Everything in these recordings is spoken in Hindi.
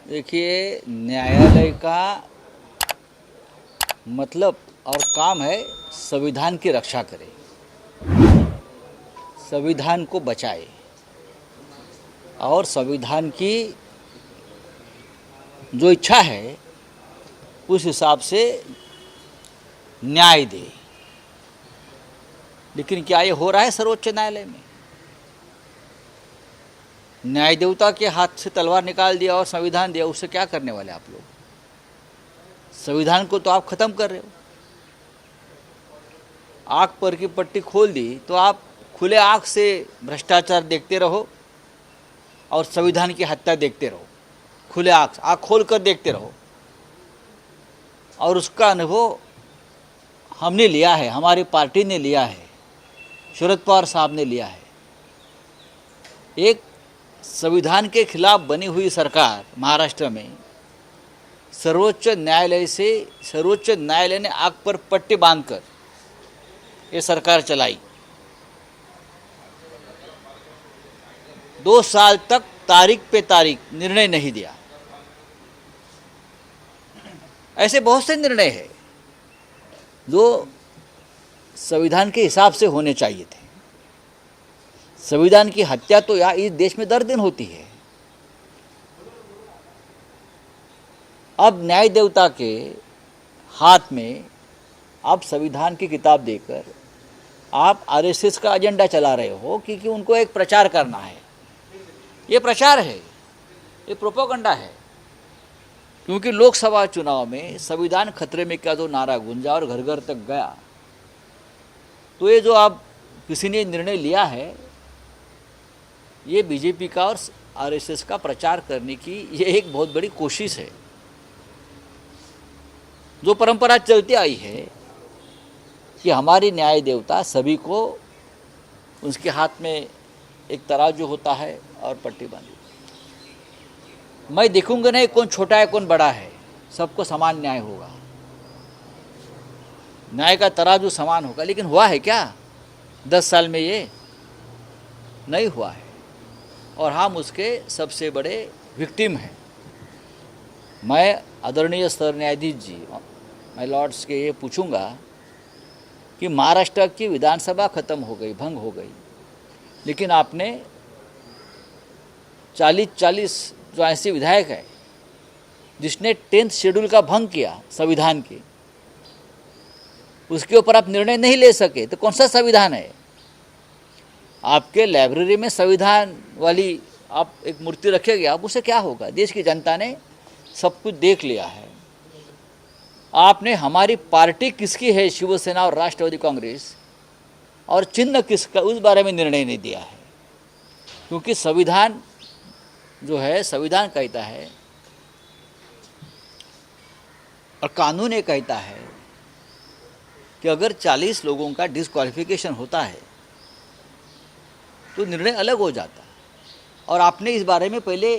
देखिए, न्यायालय का मतलब और काम है संविधान की रक्षा करे, संविधान को बचाए और संविधान की जो इच्छा है उस हिसाब से न्याय दे। लेकिन क्या ये हो रहा है सर्वोच्च न्यायालय में? न्याय देवता के हाथ से तलवार निकाल दिया और संविधान दिया, उससे क्या करने वाले आप लोग? संविधान को तो आप खत्म कर रहे हो। आँख पर की पट्टी खोल दी तो आप खुले आँख से भ्रष्टाचार देखते रहो और संविधान की हत्या देखते रहो। खुले आँख खोल कर देखते रहो। और उसका अनुभव हमने लिया है, हमारी पार्टी ने लिया है, शरद पवार साहब ने लिया है। एक संविधान के खिलाफ बनी हुई सरकार महाराष्ट्र में सर्वोच्च न्यायालय ने आग पर पट्टी बांधकर ये सरकार चलाई। 2 साल तक तारीख पे तारीख निर्णय नहीं दिया। ऐसे बहुत से निर्णय हैं जो संविधान के हिसाब से होने चाहिए थे। संविधान की हत्या तो यहाँ इस देश में दर दिन होती है। अब न्याय देवता के हाथ में आप संविधान की किताब देकर आप आरएसएस का एजेंडा चला रहे हो क्योंकि उनको एक प्रचार करना है। ये प्रचार है, ये प्रोपेगेंडा है। क्योंकि लोकसभा चुनाव में संविधान खतरे में क्या जो नारा गूंजा और घर घर तक गया, तो ये जो आप किसी ने निर्णय लिया है, ये बीजेपी का और आरएसएस का प्रचार करने की ये एक बहुत बड़ी कोशिश है। जो परंपरा चलती आई है कि हमारी न्याय देवता सभी को उसके हाथ में एक तराजू होता है और पट्टी बांधी। मैं देखूंगा नहीं कौन छोटा है कौन बड़ा है, सबको समान न्याय होगा, न्याय का तराजू समान होगा। लेकिन हुआ है क्या 10 साल में? ये नहीं हुआ है और हम उसके सबसे बड़े विक्टिम हैं। मैं आदरणीय सर न्यायाधीश जी, मैं लॉर्ड्स के ये पूछूंगा कि महाराष्ट्र की विधानसभा खत्म हो गई, भंग हो गई, लेकिन आपने 40 जो ऐसे विधायक है जिसने 10th शेड्यूल का भंग किया संविधान के, उसके ऊपर आप निर्णय नहीं ले सके तो कौन सा संविधान है? आपके लाइब्रेरी में संविधान वाली आप एक मूर्ति रखेंगे, अब उसे क्या होगा? देश की जनता ने सब कुछ देख लिया है। आपने हमारी पार्टी किसकी है, शिवसेना और राष्ट्रवादी कांग्रेस, और चिन्ह किसका, उस बारे में निर्णय नहीं दिया है। क्योंकि संविधान जो है, संविधान कहता है और कानून ये कहता है कि अगर 40 लोगों का डिस्क्वालिफिकेशन होता है तो निर्णय अलग हो जाता। और आपने इस बारे में पहले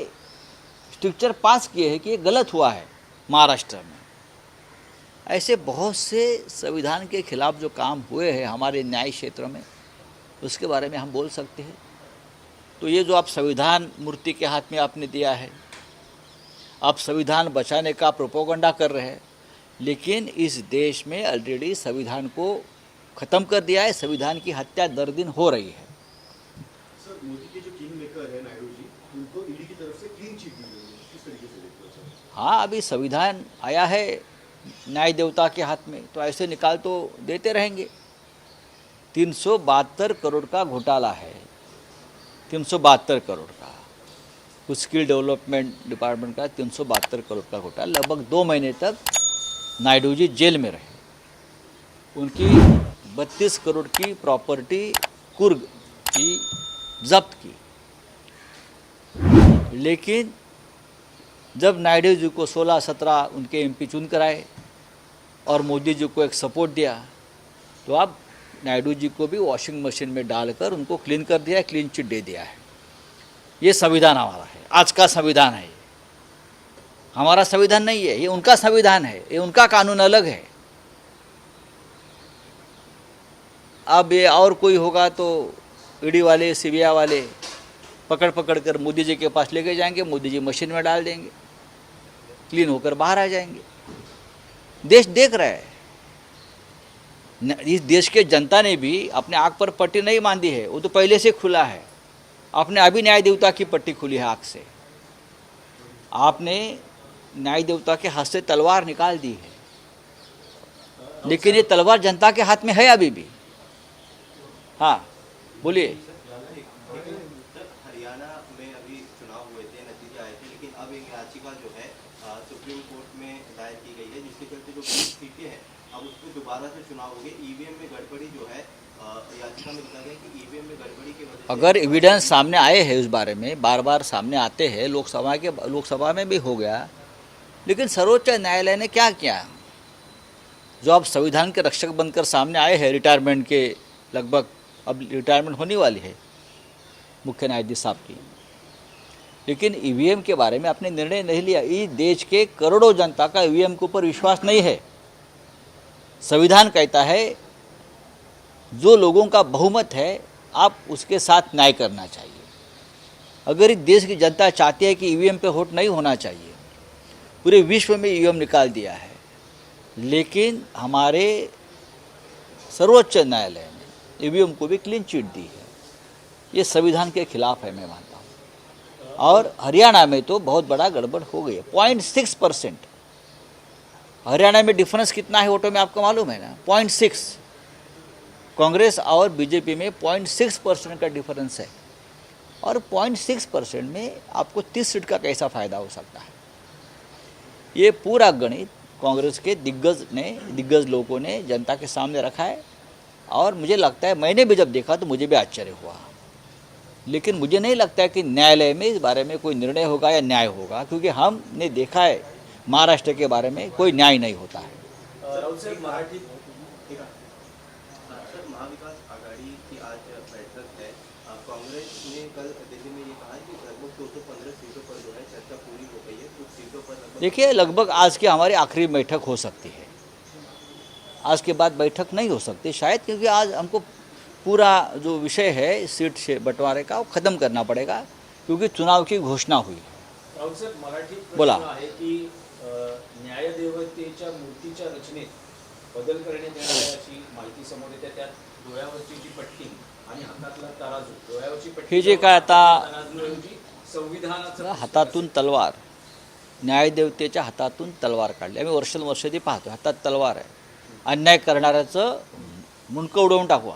स्ट्रिक्चर पास किए हैं कि ये गलत हुआ है महाराष्ट्र में। ऐसे बहुत से संविधान के खिलाफ जो काम हुए हैं हमारे न्याय क्षेत्र में, उसके बारे में हम बोल सकते हैं। तो ये जो आप संविधान मूर्ति के हाथ में आपने दिया है, आप संविधान बचाने का प्रोपेगेंडा कर रहे हैं, लेकिन इस देश में ऑलरेडी संविधान को ख़त्म कर दिया है। संविधान की हत्या दर दिन हो रही है। सर, मोदी के जो किंग मेकर है नायडू जी, उनको ईडी की तरफ से क्लीन चिट दी गई है, किस तरीके से देखते हो सर? हाँ, अभी संविधान आया है न्याय देवता के हाथ में, तो ऐसे निकाल तो देते रहेंगे। 372 करोड़ का घोटाला है, 372 करोड़ का, कुछ स्किल डेवलपमेंट डिपार्टमेंट का 372 करोड़ का घोटाला। लगभग 2 महीने तक नायडू जी जेल में रहे। उनकी 32 करोड़ की प्रॉपर्टी कुर्ग की जब्त की। लेकिन जब नायडू जी को 16-17 उनके एमपी चुन कर आए और मोदी जी को एक सपोर्ट दिया, तो अब नायडू जी को भी वॉशिंग मशीन में डालकर उनको क्लीन कर दिया है, क्लीन चिट दे दिया है। ये संविधान हमारा है, आज का संविधान है। हमारा संविधान नहीं है, ये उनका संविधान है, ये उनका कानून अलग है। अब ये और कोई होगा तो ईडी वाले, सीबीआई वाले पकड़ कर मोदी जी के पास लेके जाएंगे, मोदी जी मशीन में डाल देंगे। क्लीन होकर बाहर आ जाएंगे। देश देख रहा है। इस देश के जनता ने भी अपने आँख पर पट्टी नहीं बांधी है, वो तो पहले से खुला है। आपने अभी न्याय देवता की पट्टी खुली है आँख से। आपने न्याय देवता के हाथ से तलवार निकाल दी है, लेकिन ये तलवार जनता के हाथ में है अभी भी। हाँ बोलिए। हरियाणा में अभी चुनाव हुए थे, नतीजे आए थे, लेकिन अब एक याचिका जो है सुप्रीम कोर्ट में दायर की गई है, जिसके चलते जो 20 सीटें हैं अब उस पर दोबारा से चुनाव हो गए। ईवीएम में गड़बड़ी जो है, याचिका में लिखा गया कि ईवीएम में गड़बड़ी की वजह से अगर एविडेंस सामने आए हैं उस बारे में, बार बार सामने आते हैं, लोकसभा में भी हो गया, लेकिन सर्वोच्च न्यायालय ने क्या किया? जो आप संविधान के रक्षक बनकर सामने आए हैं, रिटायरमेंट के लगभग, अब रिटायरमेंट होने वाली है मुख्य न्यायाधीश साहब की, लेकिन ईवीएम के बारे में आपने निर्णय नहीं लिया। इस देश के करोड़ों जनता का ईवीएम के ऊपर विश्वास नहीं है। संविधान कहता है जो लोगों का बहुमत है आप उसके साथ न्याय करना चाहिए। अगर इस देश की जनता चाहती है कि ईवीएम पे वोट नहीं होना चाहिए, पूरे विश्व में ईवीएम निकाल दिया है, लेकिन हमारे सर्वोच्च न्यायालय ने ईवीएम को भी क्लीन चिट दी है। ये संविधान के खिलाफ है, मैं मानता हूँ। और हरियाणा में तो बहुत बड़ा गड़बड़ हो गई है। 0.6%। हरियाणा में डिफरेंस कितना है वोटों में आपको मालूम है ना? 0.6। कांग्रेस और बीजेपी में 0.6% का डिफरेंस है, और 0.6% में आपको 30 सीट का कैसा फ़ायदा हो सकता है? ये पूरा गणित कांग्रेस के दिग्गज लोगों ने जनता के सामने रखा है, और मुझे लगता है, मैंने भी जब देखा तो मुझे भी आश्चर्य हुआ, लेकिन मुझे नहीं लगता है कि न्यायालय में इस बारे में कोई निर्णय होगा या न्याय होगा, क्योंकि हमने देखा है महाराष्ट्र के बारे में कोई न्याय नहीं होता है। सर, महाविकास आघाड़ी की आज बैठक है। कांग्रेस ने कल दिल्ली में ये कहा कि लगभग 215 सीटों पर जो है चर्चा पूरी हो गई है। कुछ सीटों पर देखिए, लगभग आज की हमारी आखिरी बैठक हो सकती है। आज के बाद बैठक नहीं हो सकती शायद, क्योंकि आज हमको पूरा जो विषय है सीट से बंटवारे का वो ख़त्म करना पड़ेगा, क्योंकि चुनाव की घोषणा हुई। राहुल साहेब, मराठी बोला. प्रश्न आहे की न्यायदेवतेच्या मूर्तीच्या रचनेत बदल करण्यात येणार आहे अशी माहिती समोर येते. त्यात डोळ्यावरची जी पट्टी आणि हातातला तराजू, डोळ्यावरची पट्टी हे जे काय आता तराजूऐवजी संविधानाचं हातातून तलवार, न्यायदेवतेच्या हातातून तलवार काढली. आम्ही वर्षानुवर्ष ती पाहतो, हातात तलवार आहे. अन्याय करणाऱ्याचं मुंडकं उडवून टाकू,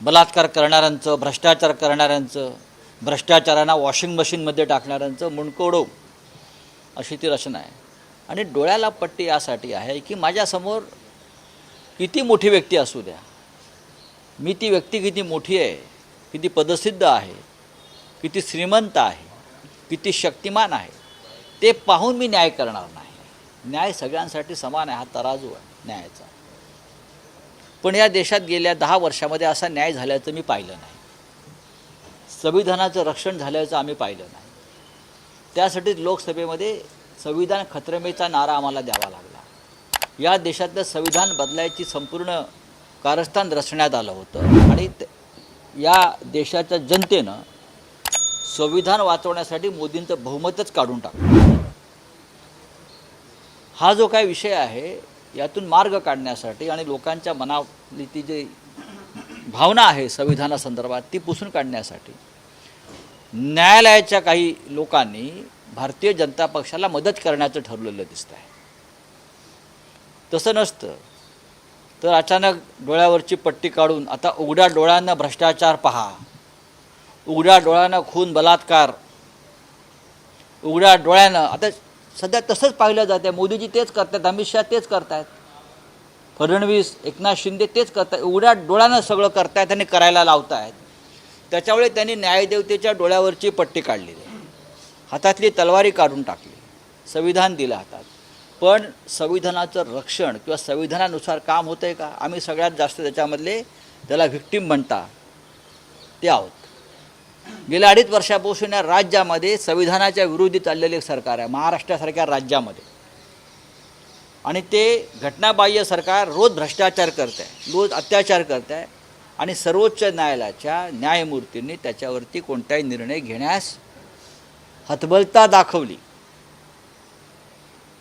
बलात्कार करणाऱ्यांचं, भ्रष्टाचार करणाऱ्यांचं, भ्रष्टाचारांना वॉशिंग मशीनमध्ये टाकणाऱ्यांचं मुंडकं उडवू, अशी ती रचना आहे. आणि डोळ्याला पट्टी यासाठी आहे की माझ्यासमोर किती मोठी व्यक्ती असू द्या, मी ती व्यक्ती किती मोठी आहे, किती पदसिद्ध आहे, किती श्रीमंत आहे, किती शक्तिमान आहे, ते पाहून मी न्याय करणार नाही. न्याय सगळ्यांसाठी समान आहे, हा तराजू आहे न्यायाचा. पण या देशात गेल्या 10 वर्षामध्ये असा न्याय झाल्याचं मी पाहिलं नाही. संविधानाचं रक्षण झाल्याचं आम्ही पाहिलं नाही. त्यासाठी लोकसभेमध्ये संविधान खतरमेचा नारा आम्हाला द्यावा लागला. या देशातलं संविधान बदलायची संपूर्ण कारस्थान रचण्यात आलं होतं, आणि या देशाच्या जनतेनं संविधान वाचवण्यासाठी मोदींचं बहुमतच काढून टाकलं. हा जो काय विषय आहे, यातून मार्ग काढण्यासाठी आणि लोकांच्या मनातली ती जी भावना आहे संविधानासंदर्भात ती पुसून काढण्यासाठी न्यायालयाच्या काही लोकांनी भारतीय जनता पक्षाला मदत करण्याचं ठरवलेलं दिसतं आहे. तसं नसतं तर अचानक डोळ्यावरची पट्टी काढून आता उघड्या डोळ्यांना भ्रष्टाचार पहा, उघड्या डोळ्यांना खून बलात्कार, उघड्या डोळ्यानं आता सध्या तसंच पाहिलं जातं आहे. मोदीजी तेच करतात, अमित शहा तेच करत आहेत, फडणवीस, एकनाथ शिंदे तेच करत आहेत. उघड्या डोळ्यानं सगळं करतायत आणि करायला लावत आहेत. त्याच्यामुळे त्यांनी न्यायदेवतेच्या डोळ्यावरची पट्टी काढलेली आहे, हातातली तलवारी काढून टाकली, संविधान दिलं हातात. पण संविधानाचं रक्षण किंवा संविधानानुसार काम होतं आहे का? आम्ही सगळ्यात जास्त त्याच्यामधले त्याला व्हिक्टीम म्हणता ते आहोत. गेल्या 2.5 वर्षापासून या राज्यामध्ये संविधानाच्या विरोधी चाललेले सरकार आहे, महाराष्ट्रासारख्या राज्यामध्ये. आणि ते घटनाबाह्य सरकार रोज भ्रष्टाचार करत आहे, रोज अत्याचार करत आहे, आणि सर्वोच्च न्यायालयाच्या न्यायमूर्तींनी त्याच्यावरती कोणताही निर्णय घेण्यास हतबलता दाखवली.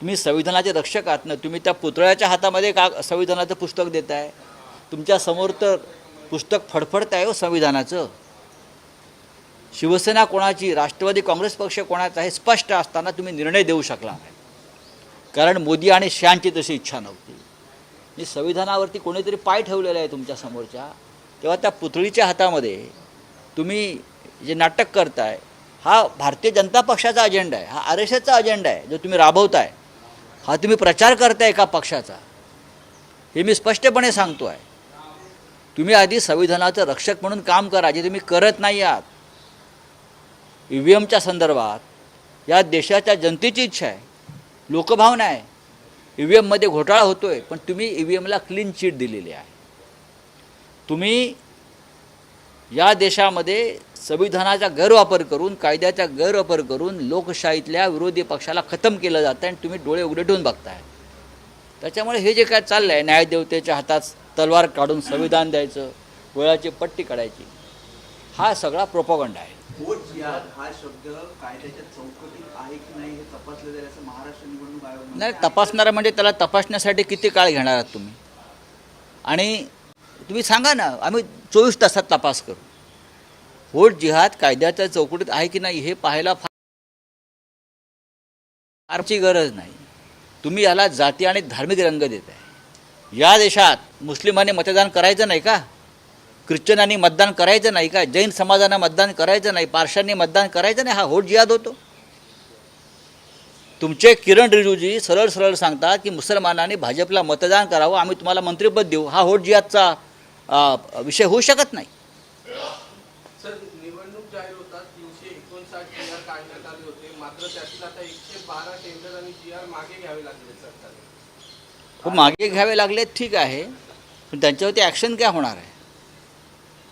तुम्ही संविधानाचे रक्षक आहात ना, तुम्ही त्या पुतळ्याच्या हातामध्ये का संविधानाचं पुस्तक देताय? तुमच्या समोर तर पुस्तक फडफडत आहे हो संविधानाचं. शिवसेना कोणाची, राष्ट्रवादी काँग्रेस पक्ष कोणाचा हे स्पष्ट असताना तुम्ही निर्णय देऊ शकला नाही, कारण मोदी आणि शहांची तशी इच्छा नव्हती. मी संविधानावरती कोणीतरी पाय ठेवलेला आहे तुमच्या समोरच्या, तेव्हा त्या पुतळीच्या हातामध्ये तुम्ही जे नाटक करताय, हा भारतीय जनता पक्षाचा अजेंडा आहे, हा RSSचा अजेंडा आहे जो तुम्ही राबवताय. हा तुम्ही प्रचार करताय एका पक्षाचा, हे मी स्पष्टपणे सांगतो आहे. तुम्ही आधी संविधानाचं रक्षक म्हणून काम करा, जे तुम्ही करत नाही आहात. EVMच्या संदर्भात या देशाच्या जनतेची इच्छा आहे, लोकभावना आहे. EVMमध्ये घोटाळा होतो आहे, पण तुम्ही EVMला क्लीन चिट दिलेली आहे. तुम्ही या देशामध्ये संविधानाचा गैरवापर करून, कायद्याचा गैरवापर करून लोकशाहीतल्या विरोधी पक्षाला खतम केलं जातं आणि तुम्ही डोळे उघडे ठेवून बघताय. त्याच्यामुळे हे जे काय चाललं आहे, न्यायदेवतेच्या हातात तलवार काढून संविधान द्यायचं, गोळाची पट्टी काढायची, हा सगळा प्रोपगंडा आहे. वोट जिहाद हा शब्द कायद्याच्या चौकटीत आहे की नाही हे तपासलं जाईल असं महाराष्ट्र निवडणूक आयोग म्हणतो. नाही, तपासणारा म्हणजे त्याला तपासण्यासाठी किती काळ घेणार आहात तुम्ही? आणि तुम्ही सांगा ना, आम्ही 24 तासात तपास करू. वोट जिहाद कायद्याच्या चौकटीत आहे की नाही हे पाहायला फारची गरज नाही. तुम्ही याला जाती आणि धार्मिक रंग देत आहे. या देशात मुस्लिमांनी मतदान करायचं नाही का? ख्रिश्चनांनी मतदान करायचं नाही का? जैन समाजानं मतदान करायचं नाही, पारशांनी मतदान करायचं नाही? हा वोट जिहाद होतो. तुमचे किरण रिजिजूजी सरळ सरळ सांगतात की मुसलमानांनी भाजपला मतदान करावं, आम्ही तुम्हाला मंत्रिपद देऊ. हा वोट जिहादचा विषय होऊ शकत नाही. सर, निवडणूक जाहीर होतात 359 GR काढण्यात आले होते, मात्र त्यातील आता 112 टेंडर आणि GR मागे घ्यावे लागले सरकारने. हो, मागे घ्यावे लागले, ठीक आहे, पण त्यांच्यावरती ॲक्शन काय होणार आहे?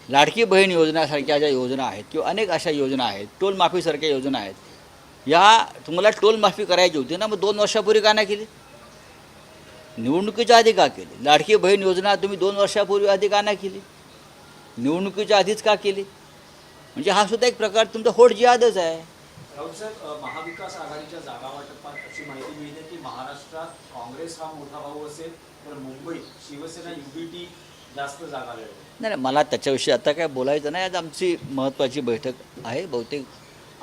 लाडकी बहीण योजनासारख्या ज्या योजना आहेत किंवा अनेक अशा योजना आहेत, टोल माफीसारख्या योजना आहेत, या तुम्हाला टोल माफी करायची होती ना, मग 2 वर्षापूर्वी का नाही केली? निवडणुकीच्या आधी का केली? लाडकी बहीण योजना तुम्ही 2 वर्षापूर्वी आधी का नाही केली? निवडणुकीच्या आधीच का केली? म्हणजे हा सुद्धा एक प्रकार तुमचा वोट जिहादच आहे. राऊत साहेब, महाविकास आघाडीच्या जागा वाटपात अशी माहिती मिळते की महाराष्ट्रात काँग्रेस हा मोठा भाऊ असेल, तर मुंबईत शिवसेना UBT जास्त जागा लढवेल. नाही, मला त्याच्याविषयी आता काय बोलायचं नाही. आज आमची महत्त्वाची बैठक आहे, बहुतेक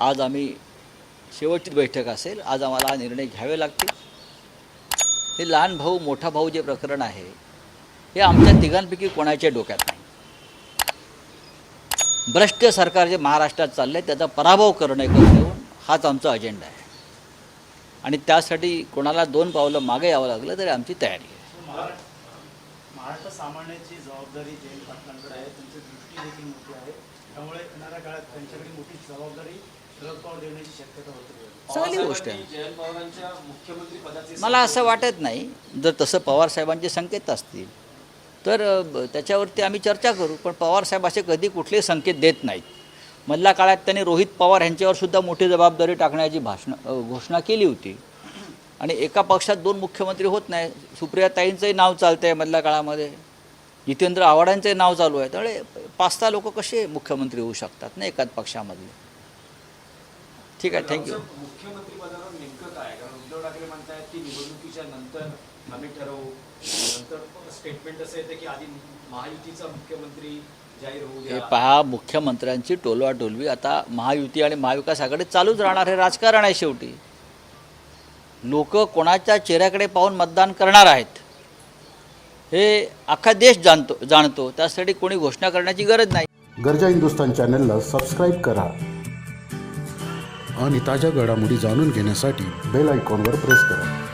आज आम्ही शेवटची बैठक असेल. आज आम्हाला निर्णय घ्यावे लागतील. हे लहान भाऊ मोठा भाऊ जे प्रकरण आहे, हे आमच्या तिघांपैकी कोणाच्या डोक्यात नाही. भ्रष्ट सरकार जे महाराष्ट्रात चाललं आहे त्याचा पराभव करणं एकत्र येऊन हाच आमचा अजेंडा आहे. आणि त्यासाठी कोणाला 2 पावलं मागे यावं लागलं तरी आमची तयारी आहे. महाराष्ट्र सामान्याची जबाबदारी जयंत पाटलांकडे आहे, त्यांची दृष्टी देखील मोठी आहे, त्यामुळे येणाऱ्या काळात त्यांच्याकडे मोठी जबाबदारी शरद पवार देण्याची शक्यता होती. चांगली गोष्ट आहे. जयंत पवारांच्या मुख्यमंत्री पदाचे मला असं वाटत नाही. जर तसं पवारसाहेबांचे संकेत असतील तर त्याच्यावरती आम्ही चर्चा करू, पण पवारसाहेब असे कधी कुठले संकेत देत नाहीत. मधल्या काळात त्यांनी रोहित पवार यांच्यावर सुद्धा मोठी जबाबदारी टाकण्याची घोषणा केली होती. आणि एका पक्षात 2 मुख्यमंत्री होत नाही. सुप्रियाताईंचंही नाव चालतं आहे मधल्या काळामध्ये, जितेंद्र आव्हाडांचंही नाव चालू आहे. त्यामुळे 5-6 लोक कसे मुख्यमंत्री होऊ शकतात ना एकाच पक्षामधले? ठीक आहे, थँक्यू. मुख्यमंत्री पदावर नेमकं काय? कारण उद्धव ठाकरे म्हणतायत की निवडणुकीच्या नंतर आम्ही ठरवू. नंतर स्टेटमेंट असं येतं की आधी महायुतीचा मुख्यमंत्री जाहीर होऊ हे द्या. पहा, मुख्यमंत्र्यांची टोलवाटोलवी आता महायुती आणि महाविकास आघाडी चालूच राहणार. हे राजकारण आहे शेवटी. लोक कोणाच्या चेहऱ्याकडे पाहून मतदान करणार आहेत हे अख्खा देश जाणतो. त्यासाठी कोणी घोषणा करण्याची गरज नाही. गरजा हिंदुस्तान चॅनलला सबस्क्राईब करा आणि ताज्या घडामोडी जाणून घेण्यासाठी बेल आयकॉनवर प्रेस करा.